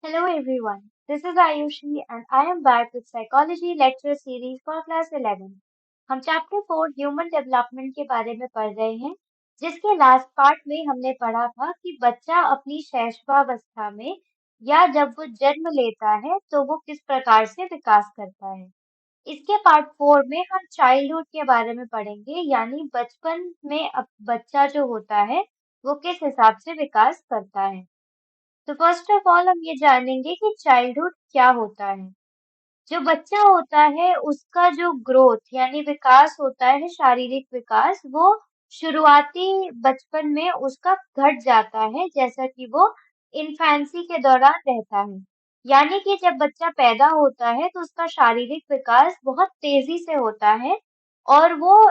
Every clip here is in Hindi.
Hello everyone, this is Ayushi and I am back with Psychology Lecture Series for Class 11. हम चैप्टर 4 ह्यूमन डेवलपमेंट के बारे में पढ़ रहे हैं, जिसके लास्ट पार्ट में हमने पढ़ा था कि बच्चा अपनी शैशवावस्था में या जब वो जन्म लेता है तो वो किस प्रकार से विकास करता है। इसके पार्ट 4 में हम चाइल्डहुड के बारे में पढ़ेंगे, यानी बचपन में बच्चा जो होता है वो किस हिसाब से विकास करता है। तो फर्स्ट ऑफ ऑल हम ये जानेंगे कि चाइल्डहुड क्या होता है। जो बच्चा होता है उसका जो ग्रोथ यानी विकास होता है, शारीरिक विकास, वो शुरुआती बचपन में उसका घट जाता है जैसा कि वो इन्फेंसी के दौरान रहता है। यानी कि जब बच्चा पैदा होता है तो उसका शारीरिक विकास बहुत तेजी से होता है और वो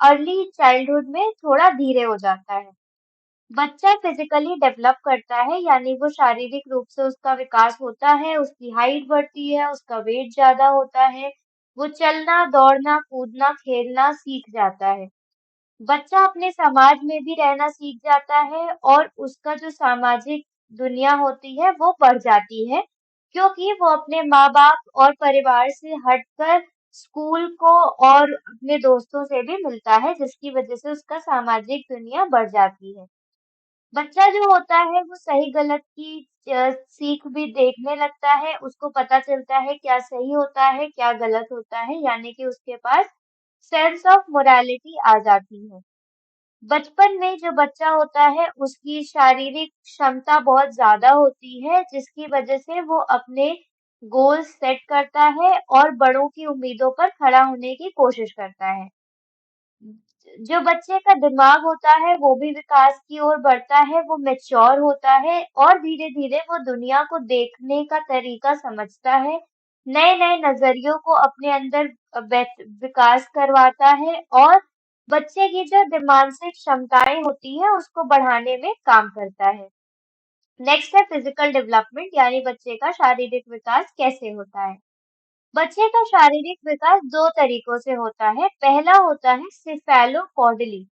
अर्ली चाइल्डहुड में थोड़ा धीरे हो जाता है। बच्चा फिजिकली डेवलप करता है, यानी वो शारीरिक रूप से उसका विकास होता है, उसकी हाइट बढ़ती है, उसका वेट ज्यादा होता है, वो चलना, दौड़ना, कूदना, खेलना सीख जाता है। बच्चा अपने समाज में भी रहना सीख जाता है और उसका जो सामाजिक दुनिया होती है वो बढ़ जाती है, क्योंकि वो अपने माँ बाप और परिवार से हटकर स्कूल को और अपने दोस्तों से भी मिलता है, जिसकी वजह से उसका सामाजिक दुनिया बढ़ जाती है। बच्चा जो होता है वो सही गलत की सीख भी देखने लगता है, उसको पता चलता है क्या सही होता है, क्या गलत होता है, यानी कि उसके पास सेंस ऑफ मोरालिटी आ जाती है। बचपन में जो बच्चा होता है उसकी शारीरिक क्षमता बहुत ज्यादा होती है, जिसकी वजह से वो अपने गोल सेट करता है और बड़ों की उम्मीदों पर खड़ा होने की कोशिश करता है। जो बच्चे का दिमाग होता है वो भी विकास की ओर बढ़ता है, वो मैच्योर होता है और धीरे-धीरे वो दुनिया को देखने का तरीका समझता है, नए-नए नजरियों को अपने अंदर विकास करवाता है और बच्चे की जो मानसिक क्षमताएं होती है उसको बढ़ाने में काम करता है। नेक्स्ट है फिजिकल डेवलपमेंट, यानी बच्चे का शारीरिक विकास कैसे होता है। बच्चे का शारीरिक विकास दो तरीकों से होता है। पहला होता है सिफेलोपॉडिली।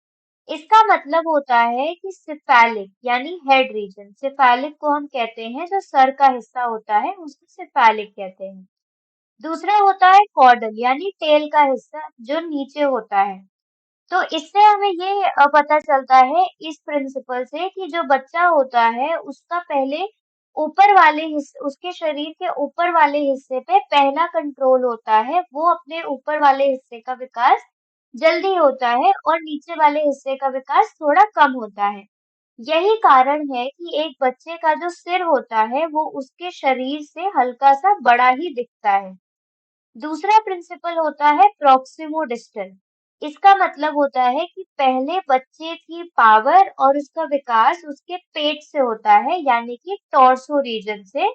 इसका मतलब होता है कि सिफेलिक यानी हेड रीजन, सिफेलिक को हम कहते हैं जो सर का हिस्सा होता है उसको सिफेलिक कहते हैं। दूसरा होता है कॉर्डल यानी टेल का हिस्सा जो नीचे होता है। तो इससे हमें ये पता चलता है इस प्रिंसिपल से कि जो बच्चा होता है उसका पहले ऊपर वाले हिस्से, उसके शरीर के ऊपर वाले हिस्से पे पहला कंट्रोल होता है, वो अपने ऊपर वाले हिस्से का विकास जल्दी होता है और नीचे वाले हिस्से का विकास थोड़ा कम होता है। यही कारण है कि एक बच्चे का जो सिर होता है वो उसके शरीर से हल्का सा बड़ा ही दिखता है। दूसरा प्रिंसिपल होता है प्रॉक्सिमो डिस्टल। इसका मतलब होता है कि पहले बच्चे की पावर और उसका विकास उसके पेट से होता है, यानी कि टॉर्सो रीजन से,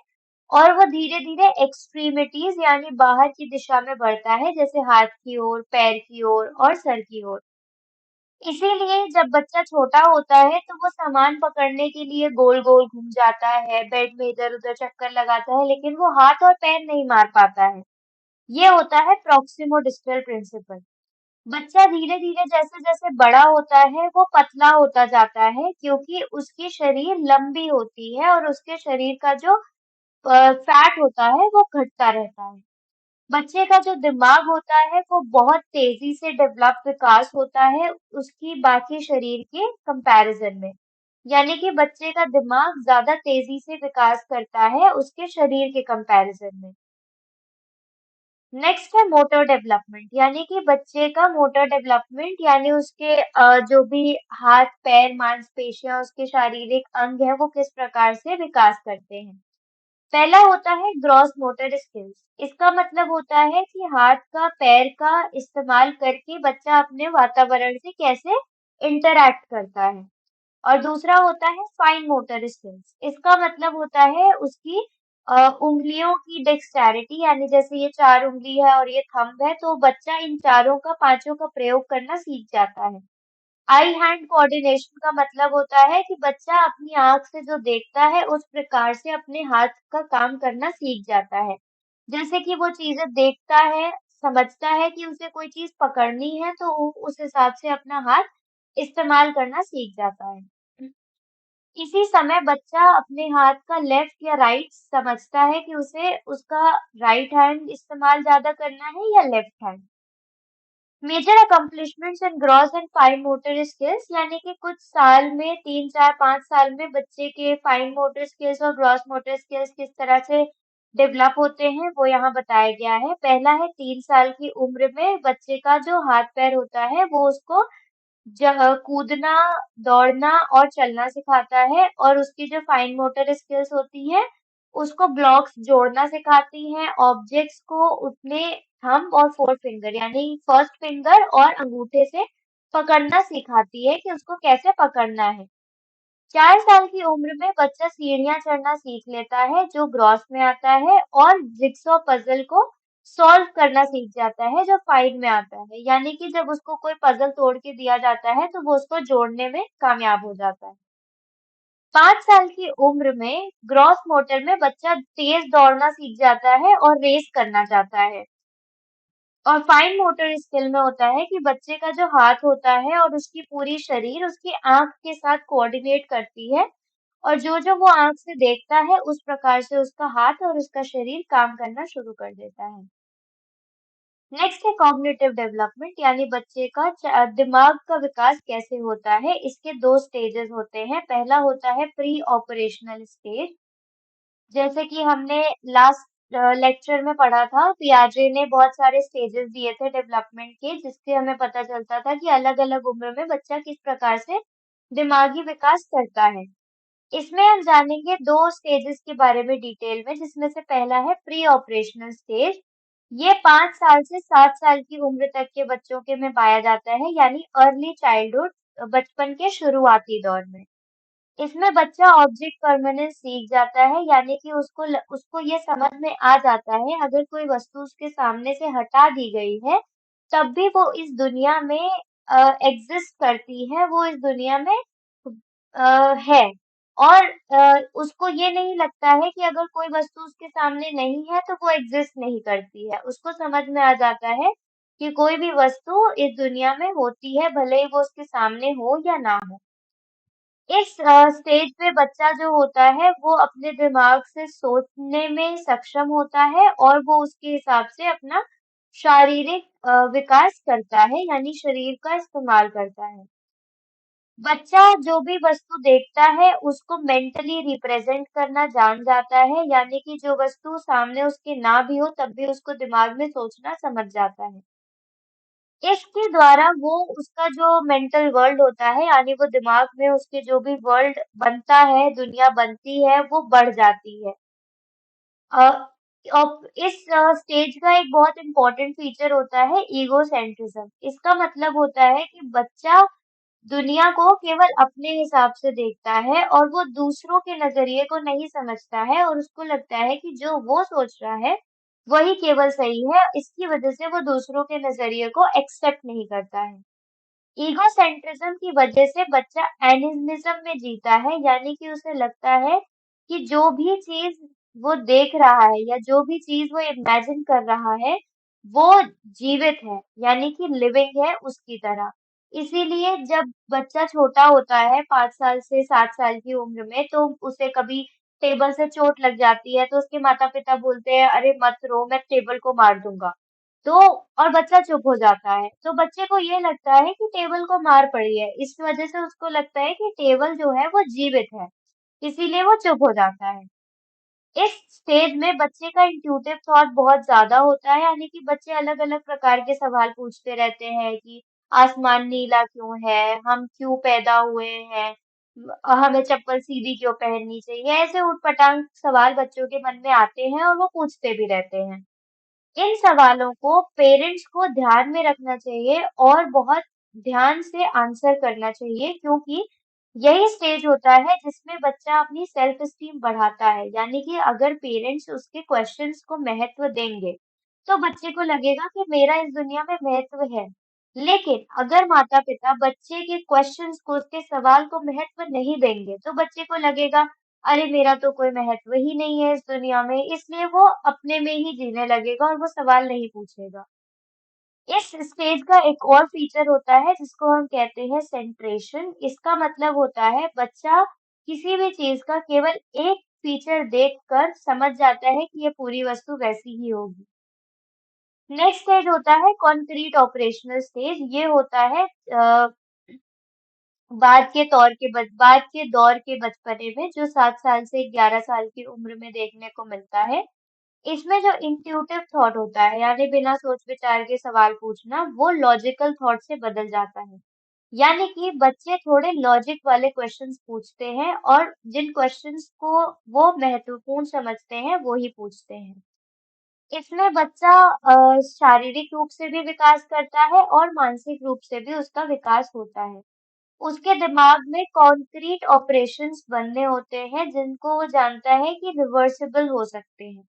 और वो धीरे धीरे एक्सट्रीमिटीज यानी बाहर की दिशा में बढ़ता है, जैसे हाथ की ओर, पैर की ओर और सर की ओर। इसीलिए जब बच्चा छोटा होता है तो वो सामान पकड़ने के लिए गोल गोल घूम जाता है, बेड में इधर उधर चक्कर लगाता है, लेकिन वो हाथ और पैर नहीं मार पाता है। ये होता है प्रॉक्सिमो डिस्टल प्रिंसिपल। बच्चा धीरे धीरे जैसे जैसे बड़ा होता है वो पतला होता जाता है, क्योंकि उसकी शरीर लंबी होती है और उसके शरीर का जो फैट होता है वो घटता रहता है। बच्चे का जो दिमाग होता है वो बहुत तेजी से डेवलप विकास होता है उसकी बाकी शरीर के कंपैरिजन में, यानी कि बच्चे का दिमाग ज्यादा तेजी से विकास करता है उसके शरीर के कंपैरिजन में। नेक्स्ट है मोटर डेवलपमेंट, यानी कि बच्चे का मोटर डेवलपमेंट, यानी उसके जो भी हाथ पैर मांसपेशियां उसके शारीरिक अंग है वो किस प्रकार से विकास करते हैं। पहला होता है ग्रॉस मोटर स्किल्स। इसका मतलब होता है कि हाथ का पैर का इस्तेमाल करके बच्चा अपने वातावरण से कैसे इंटरैक्ट करता है। और दूसरा होता है फाइन मोटर स्किल्स। इसका मतलब होता है उसकी उंगलियों की डेक्सटेरिटी, यानी जैसे ये चार उंगली है और ये थंब है तो बच्चा इन चारों का पांचों का प्रयोग करना सीख जाता है। आई हैंड कोऑर्डिनेशन का मतलब होता है कि बच्चा अपनी आंख से जो देखता है उस प्रकार से अपने हाथ का काम करना सीख जाता है। जैसे कि वो चीजें देखता है, समझता है कि उसे कोई चीज पकड़नी है तो वो उस हिसाब से अपना हाथ इस्तेमाल करना सीख जाता है। इसी समय बच्चा अपने हाथ का लेफ्ट या राइट समझता है कि उसे उसका राइट हैंड इस्तेमाल ज्यादा करना है या left hand. Major accomplishments in gross and fine motor skills, यानी कि कुछ साल में 3, 4, 5 साल में बच्चे के फाइन मोटर स्किल्स और ग्रॉस मोटर स्किल्स किस तरह से डेवलप होते हैं वो यहाँ बताया गया है। पहला है 3 साल की उम्र में बच्चे का जो हाथ पैर होता है वो उसको कूदना, दौड़ना और चलना सिखाता है, और उसकी जो फाइन मोटर स्किल्स होती है उसको ब्लॉक्स जोड़ना सिखाती हैं, ऑब्जेक्ट्स को अपने थंब और फोर फिंगर यानी फर्स्ट फिंगर और अंगूठे से पकड़ना सिखाती है कि उसको कैसे पकड़ना है। 4 साल की उम्र में बच्चा सीढ़ियां चढ़ना सीख लेता है जो ग्रॉस में आता है, और जिगसॉ पजल को सॉल्व करना सीख जाता है जो फाइन में आता है, यानी कि जब उसको कोई पजल तोड़ के दिया जाता है तो वो उसको जोड़ने में कामयाब हो जाता है। 5 साल की उम्र में ग्रॉस मोटर में बच्चा तेज दौड़ना सीख जाता है और रेस करना चाहता है। और फाइन मोटर स्किल में होता है कि बच्चे का जो हाथ होता है और उसकी पूरी शरीर उसकी आंख के साथ कोऑर्डिनेट करती है, और जो वो आंख से देखता है उस प्रकार से उसका हाथ और उसका शरीर काम करना शुरू कर देता है। नेक्स्ट है कॉग्निटिव डेवलपमेंट, यानी बच्चे का दिमाग का विकास कैसे होता है। इसके दो स्टेजेस होते हैं। पहला होता है प्री ऑपरेशनल स्टेज, जैसे कि हमने लास्ट लेक्चर में पढ़ा था। पियाजे ने बहुत सारे स्टेजेस दिए थे डेवलपमेंट के, जिससे हमें पता चलता था कि अलग अलग उम्र में बच्चा किस प्रकार से दिमागी विकास करता है। इसमें हम जानेंगे दो स्टेजेस के बारे में डिटेल में, जिसमें से पहला है प्री ऑपरेशनल स्टेज। ये 5 साल से 7 साल की उम्र तक के बच्चों के में पाया जाता है, यानी अर्ली चाइल्डहुड, बचपन के शुरुआती दौर में। इसमें बच्चा ऑब्जेक्ट परमानेंस सीख जाता है, यानी कि उसको ये समझ में आ जाता है अगर कोई वस्तु उसके सामने से हटा दी गई है तब भी वो इस दुनिया में एग्जिस्ट करती है, वो इस दुनिया में है। और उसको ये नहीं लगता है कि अगर कोई वस्तु उसके सामने नहीं है तो वो एग्जिस्ट नहीं करती है। उसको समझ में आ जाता है कि कोई भी वस्तु इस दुनिया में होती है, भले ही वो उसके सामने हो या ना हो। इस स्टेज पे बच्चा जो होता है वो अपने दिमाग से सोचने में सक्षम होता है, और वो उसके हिसाब से अपना शारीरिक विकास करता है, यानी शरीर का इस्तेमाल करता है। बच्चा जो भी वस्तु देखता है उसको मेंटली रिप्रेजेंट करना जान जाता है, यानी कि जो वस्तु सामने उसके ना भी हो तब भी उसको दिमाग में सोचना समझ जाता है। इसके द्वारा वो उसका जो मेंटल वर्ल्ड होता है, यानी वो दिमाग में उसके जो भी वर्ल्ड बनता है, दुनिया बनती है, वो बढ़ जाती है। अ, इस स्टेज का एक बहुत इम्पोर्टेंट फीचर होता है ईगोसेंट्रिज्म। इसका मतलब होता है कि बच्चा दुनिया को केवल अपने हिसाब से देखता है और वो दूसरों के नजरिए को नहीं समझता है, और उसको लगता है कि जो वो सोच रहा है वही केवल सही है। इसकी वजह से वो दूसरों के नजरिए को एक्सेप्ट नहीं करता है। ईगोसेंट्रिज्म की वजह से बच्चा एनिमिज्म में जीता है, यानी कि उसे लगता है कि जो भी चीज वो देख रहा है या जो भी चीज वो इमेजिन कर रहा है वो जीवित है, यानी कि लिविंग है उसकी तरह। इसीलिए जब बच्चा छोटा होता है 5 साल से 7 साल की उम्र में, तो उसे कभी टेबल से चोट लग जाती है तो उसके माता पिता बोलते हैं अरे मत रो, मैं टेबल को मार दूंगा। तो और बच्चा चुप हो जाता है, तो बच्चे को ये लगता है कि टेबल को मार पड़ी है, इस वजह से उसको लगता है कि टेबल जो है वो जीवित है, इसीलिए वो चुप हो जाता है। इस स्टेज में बच्चे का इंट्यूटिव थॉट बहुत ज्यादा होता है, यानी कि बच्चे अलग अलग प्रकार के सवाल पूछते रहते हैं कि आसमान नीला क्यों है, हम क्यों पैदा हुए हैं, हमें चप्पल सीधी क्यों पहननी चाहिए। ऐसे ऊटपटांग सवाल बच्चों के मन में आते हैं और वो पूछते भी रहते हैं। इन सवालों को पेरेंट्स को ध्यान में रखना चाहिए और बहुत ध्यान से आंसर करना चाहिए, क्योंकि यही स्टेज होता है जिसमें बच्चा अपनी सेल्फ स्टीम बढ़ाता है, यानी कि अगर पेरेंट्स उसके क्वेश्चंस को महत्व देंगे तो बच्चे को लगेगा कि मेरा इस दुनिया में महत्व है। लेकिन अगर माता पिता बच्चे के क्वेश्चंस को, उसके सवाल को महत्व नहीं देंगे तो बच्चे को लगेगा अरे मेरा तो कोई महत्व ही नहीं है इस दुनिया में, इसलिए वो अपने में ही जीने लगेगा और वो सवाल नहीं पूछेगा। इस स्टेज का एक और फीचर होता है जिसको हम कहते हैं सेंट्रेशन। इसका मतलब होता है बच्चा किसी भी चीज का केवल एक फीचर देखकर समझ जाता है कि ये पूरी वस्तु वैसी ही होगी। नेक्स्ट स्टेज होता है कॉन्क्रीट ऑपरेशनल स्टेज। ये होता है बाद के दौर के बचपने में, जो 7 साल से 11 साल की उम्र में देखने को मिलता है। इसमें जो इंट्यूटिव थॉट होता है, यानी बिना सोच विचार के सवाल पूछना, वो लॉजिकल थॉट से बदल जाता है। यानी कि बच्चे थोड़े लॉजिक वाले क्वेश्चंस पूछते हैं और जिन क्वेश्चंस को वो महत्वपूर्ण समझते हैं वो ही पूछते हैं। इसमें बच्चा शारीरिक रूप से भी विकास करता है और मानसिक रूप से भी उसका विकास होता है। उसके दिमाग में कॉन्क्रीट ऑपरेशंस बनने होते हैं जिनको वो जानता है कि रिवर्सिबल हो सकते हैं।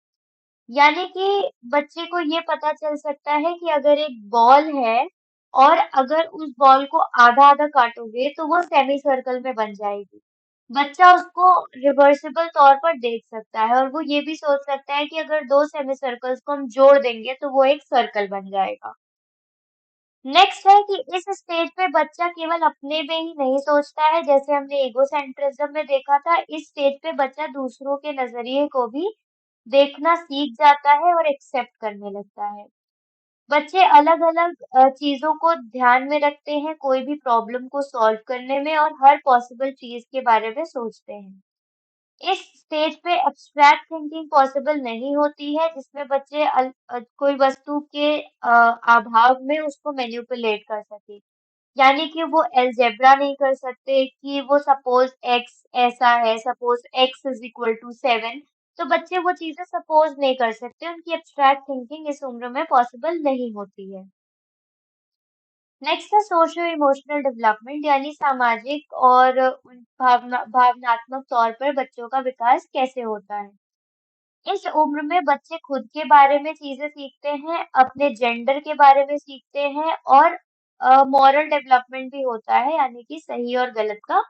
यानी कि बच्चे को ये पता चल सकता है कि अगर एक बॉल है और अगर उस बॉल को आधा-आधा काटोगे तो वो सेमी सर्कल में बन जाएगी। बच्चा उसको रिवर्सिबल तौर पर देख सकता है और वो ये भी सोच सकता है कि अगर 2 सेमी सर्कल्स को हम जोड़ देंगे तो वो एक सर्कल बन जाएगा। नेक्स्ट है कि इस स्टेज पे बच्चा केवल अपने में ही नहीं सोचता है, जैसे हमने ईगोसेंट्रिज्म में देखा था। इस स्टेज पे बच्चा दूसरों के नजरिए को भी देखना सीख जाता है और एक्सेप्ट करने लगता है। बच्चे अलग-अलग चीजों को ध्यान में रखते हैं, कोई भी प्रॉब्लम को सॉल्व करने में, और हर पॉसिबल चीज के बारे में सोचते हैं। इस स्टेज पे एब्स्ट्रैक्ट थिंकिंग पॉसिबल नहीं होती है, जिसमें बच्चे कोई वस्तु के अभाव में उसको मैनिपुलेट कर सके। यानी कि वो अलजेब्रा नहीं कर सकते कि वो सपोज एक्स ऐसा है, suppose X is equal to 7। तो बच्चे वो चीजें सपोज नहीं कर सकते, उनकी एब्स्ट्रैक्ट थिंकिंग इस उम्र में पॉसिबल नहीं होती है। नेक्स्ट है सोशियो इमोशनल डेवलपमेंट, यानी सामाजिक और भावनात्मक तौर पर बच्चों का विकास कैसे होता है। इस उम्र में बच्चे खुद के बारे में चीजें सीखते हैं, अपने जेंडर के बारे में सीखते हैं, और मॉरल डेवलपमेंट भी होता है, यानी कि सही और गलत का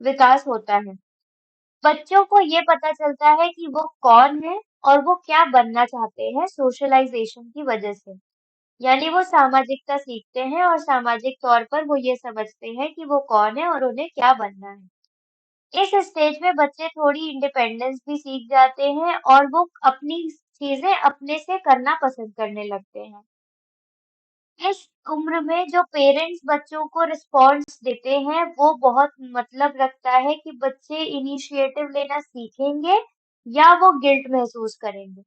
विकास होता है। बच्चों को ये पता चलता है कि वो कौन है और वो क्या बनना चाहते हैं सोशलाइजेशन की वजह से। यानी वो सामाजिकता सीखते हैं और सामाजिक तौर पर वो ये समझते हैं कि वो कौन है और उन्हें क्या बनना है। इस स्टेज में बच्चे थोड़ी इंडिपेंडेंस भी सीख जाते हैं और वो अपनी चीजें अपने से करना पसंद करने लगते हैं। इस उम्र में जो पेरेंट्स बच्चों को रिस्पॉन्स देते हैं वो बहुत मतलब रखता है कि बच्चे इनिशिएटिव लेना सीखेंगे या वो गिल्ट महसूस करेंगे।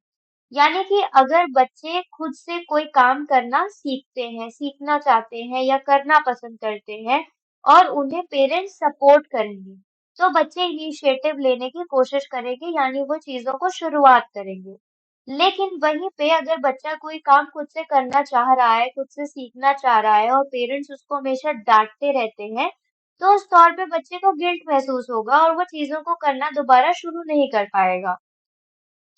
यानी कि अगर बच्चे खुद से कोई काम करना सीखते हैं, सीखना चाहते हैं या करना पसंद करते हैं और उन्हें पेरेंट्स सपोर्ट करेंगे, तो बच्चे इनिशिएटिव लेने की कोशिश करेंगे, यानी वो चीज़ों को शुरुआत करेंगे। लेकिन वहीं पे अगर बच्चा कोई काम खुद से करना चाह रहा है, खुद से सीखना चाह रहा है और पेरेंट्स उसको हमेशा डाँटते रहते हैं, तो उस तौर पे बच्चे को गिल्ट महसूस होगा और वो चीज़ों को करना दोबारा शुरू नहीं कर पाएगा।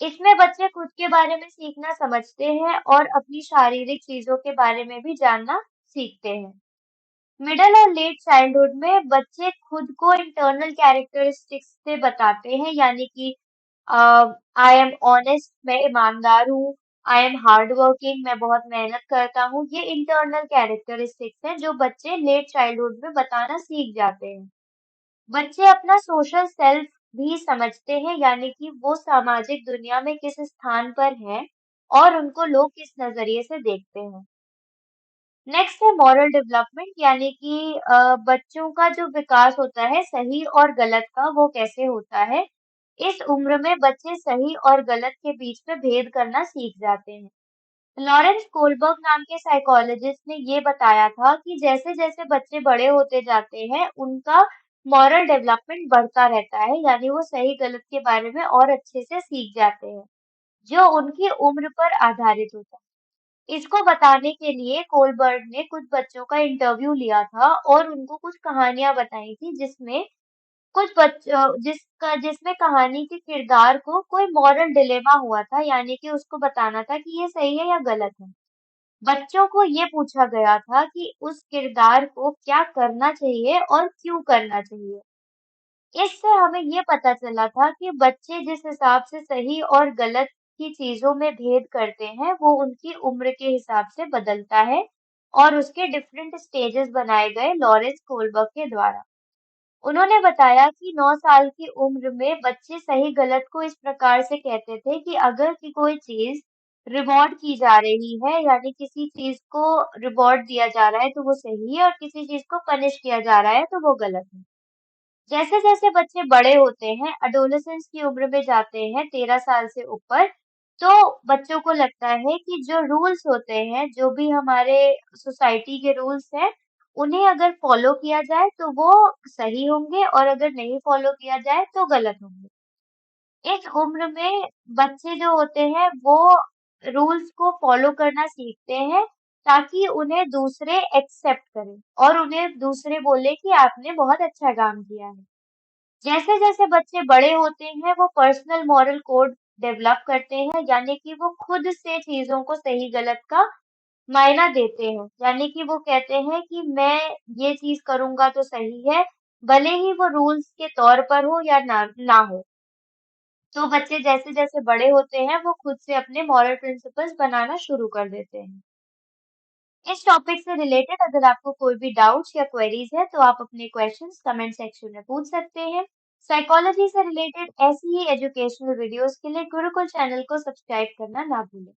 इसमें बच्चे खुद के बारे में सीखना समझते हैं और अपनी शारीरिक चीजों के बारे में भी जानना सीखते हैं। मिडल और लेट चाइल्डहुड में बच्चे खुद को इंटरनल कैरेक्टरिस्टिक्स से बताते हैं, यानी कि आई एम ऑनेस्ट, मैं ईमानदार हूँ, आई एम हार्ड वर्किंग, मैं बहुत मेहनत करता हूँ। ये इंटरनल कैरेक्टरिस्टिक्स हैं जो बच्चे लेट चाइल्डहुड में बताना सीख जाते हैं। बच्चे अपना सोशल सेल्फ भी समझते हैं, यानी कि वो सामाजिक दुनिया में किस स्थान पर हैं और उनको लोग किस नजरिए से देखते हैं। नेक्स्ट है मॉरल डेवलपमेंट, यानी कि बच्चों का जो विकास होता है सही और गलत का, वो कैसे होता है। इस उम्र में बच्चे सही और गलत के बीच में भेद करना सीख जाते हैं। लॉरेंस कोलबर्ग नाम के साइकोलॉजिस्ट ने ये बताया था कि जैसे-जैसे बच्चे बड़े होते जाते हैं, उनका मॉरल डेवलपमेंट बढ़ता रहता है, यानी वो सही-गलत के बारे में और अच्छे से सीख जाते हैं, जो उनकी उम्र पर आधारित होता है। इसको बताने के लिए कोलबर्ग ने कुछ बच्चों का इंटरव्यू लिया था और उनको कुछ कहानियां बताई थी, जिसमें कहानी के किरदार को कोई मॉरल डिलेमा हुआ था, यानी कि उसको बताना था कि ये सही है या गलत है। बच्चों को ये पूछा गया था कि उस किरदार को क्या करना चाहिए और क्यों करना चाहिए। इससे हमें ये पता चला था कि बच्चे जिस हिसाब से सही और गलत की चीजों में भेद करते हैं, वो उनकी उम्र के हिसाब से बदलता है और उसके डिफरेंट स्टेजेस बनाए गए लॉरेंस कोलबर्ग के द्वारा। उन्होंने बताया कि 9 साल की उम्र में बच्चे सही गलत को इस प्रकार से कहते थे कि अगर कि कोई चीज रिवॉर्ड की जा रही है, यानी किसी चीज को रिवॉर्ड दिया जा रहा है तो वो सही है और किसी चीज को पनिश किया जा रहा है तो वो गलत है। जैसे जैसे बच्चे बड़े होते हैं, एडोलेसेंस की उम्र में जाते हैं 13 साल से ऊपर, तो बच्चों को लगता है कि जो रूल्स होते हैं, जो भी हमारे सोसाइटी के रूल्स हैं, उन्हें अगर फॉलो किया जाए तो वो सही होंगे और अगर नहीं फॉलो किया जाए तो गलत होंगे। इस उम्र में बच्चे जो होते हैं वो रूल्स को फॉलो करना सीखते हैं ताकि उन्हें दूसरे एक्सेप्ट करें और उन्हें दूसरे बोले कि आपने बहुत अच्छा काम किया है। जैसे-जैसे बच्चे बड़े होते हैं, वो पर्सनल मॉरल कोड डेवलप करते हैं, यानी कि वो खुद से चीज़ों को सही-गलत का मायना देते हैं। यानी कि वो कहते हैं कि मैं ये चीज़ करूँगा तो सही है, भले ही वो रूल्स के तौर पर हो या ना हो। तो बच्चे जैसे-जैसे बड़े होते हैं, वो खुद से अपने मॉरल प्रिंसिपल्स बनाना शुरू कर देते हैं। इस टॉपिक से रिलेटेड अगर आपको कोई भी डाउट्स या क्वेरीज है तो आप अपने क्वेश्चंस कमेंट सेक्शन में पूछ सकते हैं। साइकोलॉजी से रिलेटेड ऐसी ही एजुकेशनल वीडियोस के लिए गुरुकुल चैनल को सब्सक्राइब करना ना भूलें।